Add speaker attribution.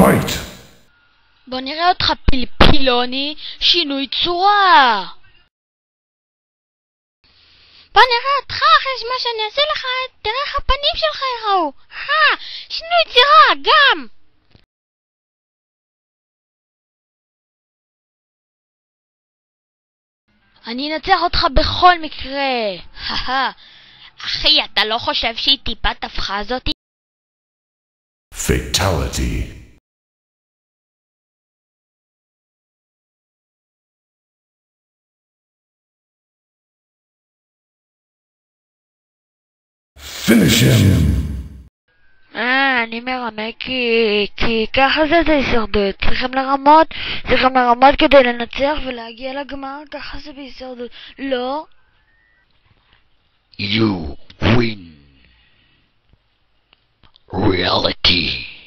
Speaker 1: Fight!
Speaker 2: בוא נראה אותך פלפילוני, שינוי צורה. בוא נראה אותך אחרי מה שאני אעשה לך, תראה איך הפנים שלך יראו. שינוי צורה, גם. אני אנצח אותך בכל מקרה. אחי, אתה לא חושב שהיא טיפה תפחה זאתי?
Speaker 1: Fatality. Finish him.
Speaker 2: אני מרמה כי ככה זה הישרדות. צריכים לרמות כדי לנצח ולהגיע לגמר, ככה זה בהישרדות. לא?
Speaker 3: You win. Reality.